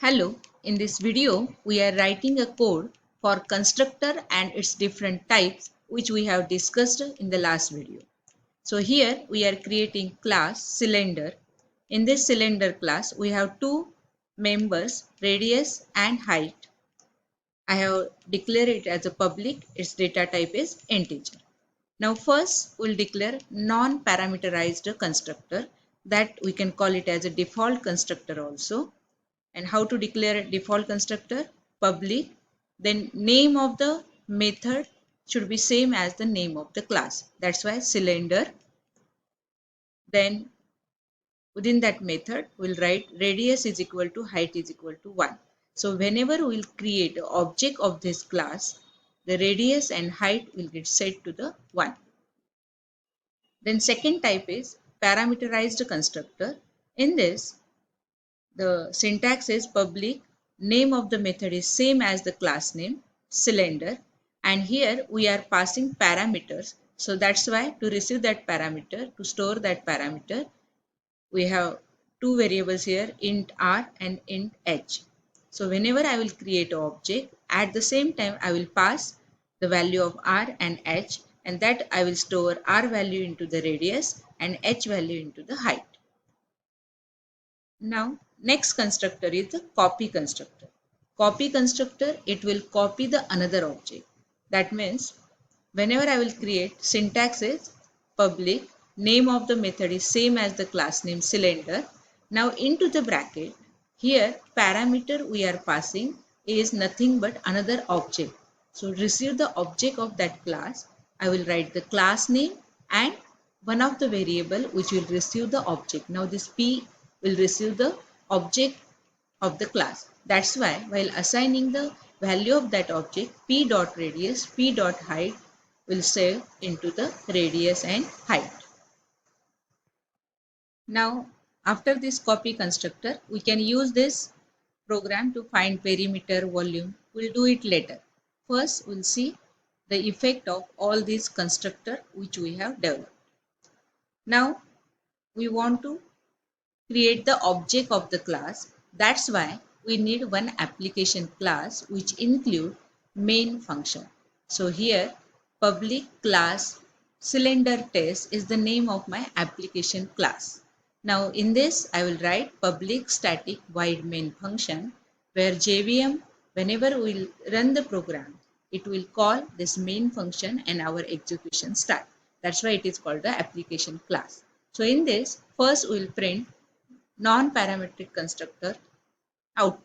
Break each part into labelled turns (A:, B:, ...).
A: Hello, in this video we are writing a code for constructor and its different types which we have discussed in the last video. So here we are creating class cylinder. In this cylinder class we have two members, radius and height. I have declared it as a public, its data type is integer. Now first we'll declare non-parameterized constructor, that we can call it as a default constructor also. And how to declare a default constructor? Public, then name of the method should be same as the name of the class. That's why cylinder. Then within that method we'll write radius is equal to height is equal to 1. So whenever we'll create an object of this class, the radius and height will get set to the 1. Then second type is parameterized constructor. In this, the syntax is public, name of the method is same as the class name, cylinder, and here we are passing parameters. So that's why to receive that parameter, to store that parameter, we have two variables here, int r and int h. So whenever I will create an object, at the same time I will pass the value of r and h, and that I will store r value into the radius and h value into the height. Now, next constructor is the copy constructor. Copy constructor, it will copy the another object. That means, whenever I will create, syntax is public, name of the method is same as the class name cylinder. Now, into the bracket, here parameter we are passing is nothing but another object. So, receive the object of that class. I will write the class name and one of the variable which will receive the object. Now, this P will receive the object of the class. That's why while assigning the value of that object, p dot radius, p dot height will save into the radius and height. Now after this copy constructor, we can use this program to find perimeter, volume. We'll do it later. First we'll see the effect of all these constructor which we have developed. Now we want to create the object of the class. That's why we need one application class which include main function. So here public class cylinder test is the name of my application class. Now in this I will write public static void main function, where JVM, whenever we will run the program, it will call this main function and our execution start. That's why it is called the application class. So in this, first we will print non-parametric constructor output.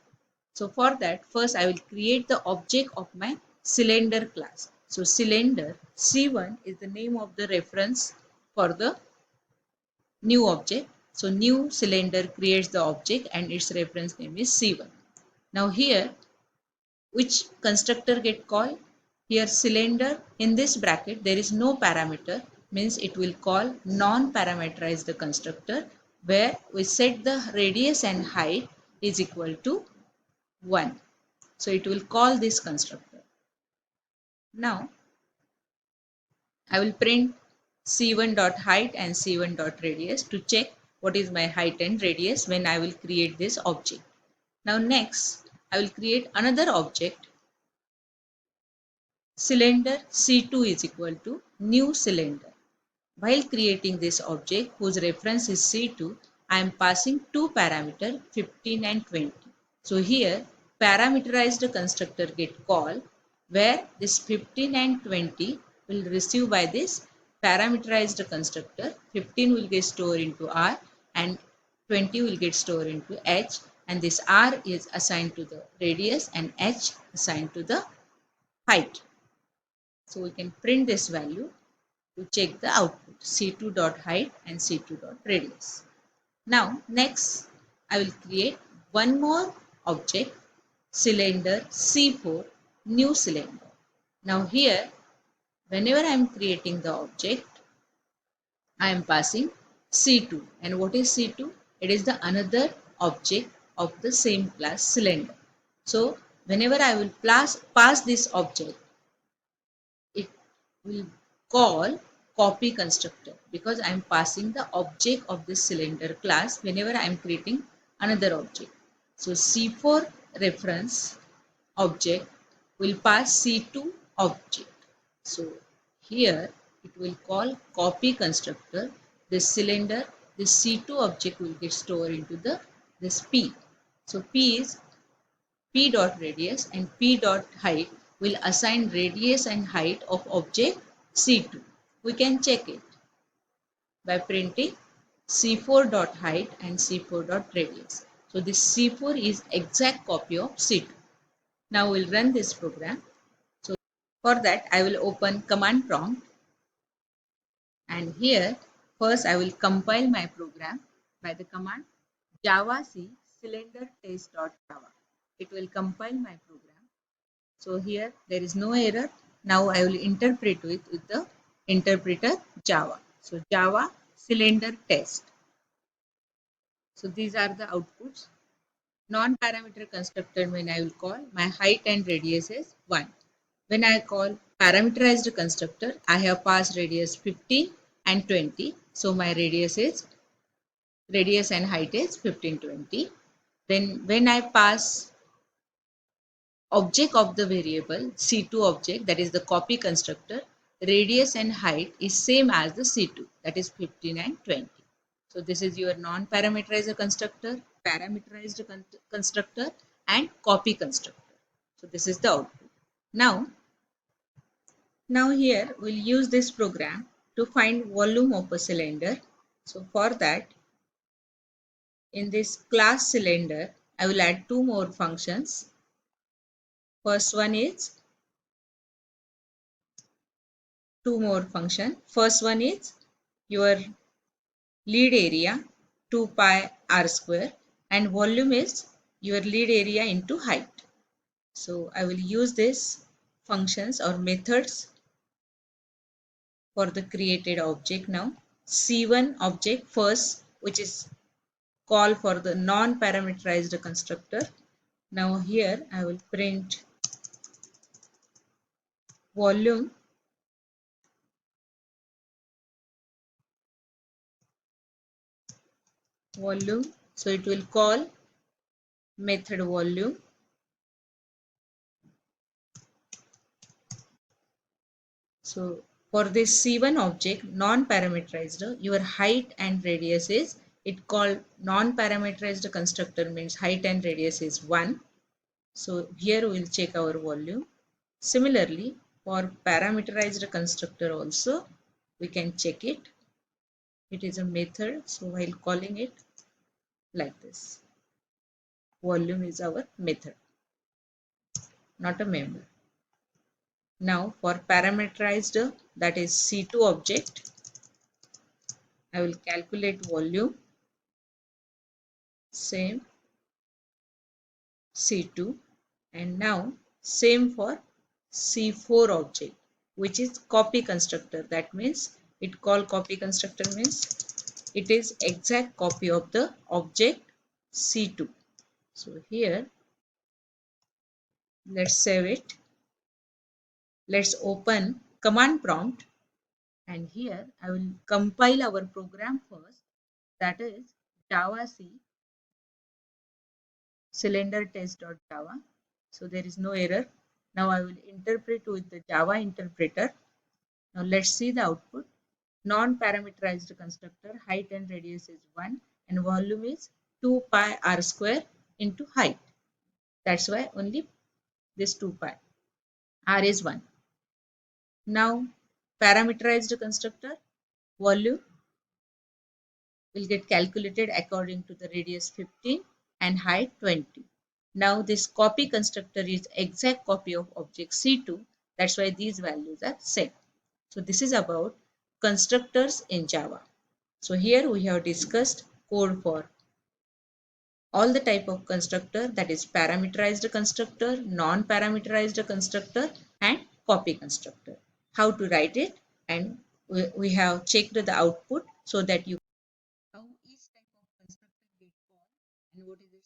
A: So for that, first I will create the object of my cylinder class. So cylinder C1 is the name of the reference for the new object. So new cylinder creates the object and its reference name is C1. Now here, which constructor get called? Here cylinder, in this bracket there is no parameter, means it will call non-parameterized constructor, where we set the radius and height is equal to 1. So it will call this constructor. Now I will print c1.height and c1.radius to check what is my height and radius when I will create this object. Now next I will create another object, cylinder C2 is equal to new cylinder. While creating this object whose reference is C2, I am passing two parameters 15 and 20. So here parameterized constructor get called, where this 15 and 20 will receive by this parameterized constructor. 15 will get stored into R and 20 will get stored into H, and this R is assigned to the radius and H assigned to the height. So we can print this value to check the output, c2.height and c2.radius. Now next I will create one more object, cylinder C4 new cylinder. Now here whenever I am creating the object, I am passing C2, and what is C2? It is the another object of the same class cylinder. So whenever I will pass this object, it will call copy constructor, because I am passing the object of this cylinder class whenever I am creating another object. So C4 reference object will pass C2 object. So here it will call copy constructor. This cylinder, this C2 object will get stored into this P. So P is P dot radius and P dot height will assign radius and height of object C2. We can check it by printing C4 dot height and C4 dot radius. So this C4 is exact copy of C2. Now we'll run this program. So for that I will open command prompt, and here first I will compile my program by the command javac cylinder test.java. It will compile my program. So here there is no error. Now I will interpret it with the interpreter Java. So Java cylinder test. So these are the outputs. Non-parameter constructor, when I will call, my height and radius is 1. When I call parameterized constructor, I have passed radius 15 and 20. So my radius and height is 15, 20. Then when I pass object of the variable C2 object, that is the copy constructor, radius and height is same as the C2, that is 15 and 20. So this is your non-parameterized constructor, parameterized constructor and copy constructor. So this is the output. Now here we'll use this program to find volume of a cylinder. So for that, in this class cylinder, I will add two more functions. First one is two more function. First one is your lead area 2 pi r square and volume is your lead area into height. So I will use this functions or methods for the created object now. C1 object first, which is call for the non-parameterized constructor. Now here I will print volume so it will call method volume. So for this C1 object non-parameterized, your height and radius is, it called non-parameterized constructor means height and radius is 1. So here we will check our volume. Similarly, for parameterized constructor also we can check it. It is a method, so while calling it like this, volume is our method, not a member. Now for parameterized, that is C2 object, I will calculate volume, same C2, and now same for C4 object, which is copy constructor. That means it called copy constructor means it is exact copy of the object C2. So here let's save it. Let's open command prompt, and here I will compile our program first, that is javac cylinder test.java. So there is no error. Now I will interpret with the Java interpreter. Now let's see the output. Non-parameterized constructor, height and radius is 1 and volume is 2 pi r square into height. That's why only this 2 pi. R is 1. Now parameterized constructor, volume will get calculated according to the radius 15 and height 20. Now this copy constructor is exact copy of object C2. That's why these values are set. So this is about constructors in Java. So here we have discussed code for all the type of constructor, that is parameterized constructor, non-parameterized constructor and copy constructor. How to write it, and we have checked the output so that you how each type of constructor get called and what is the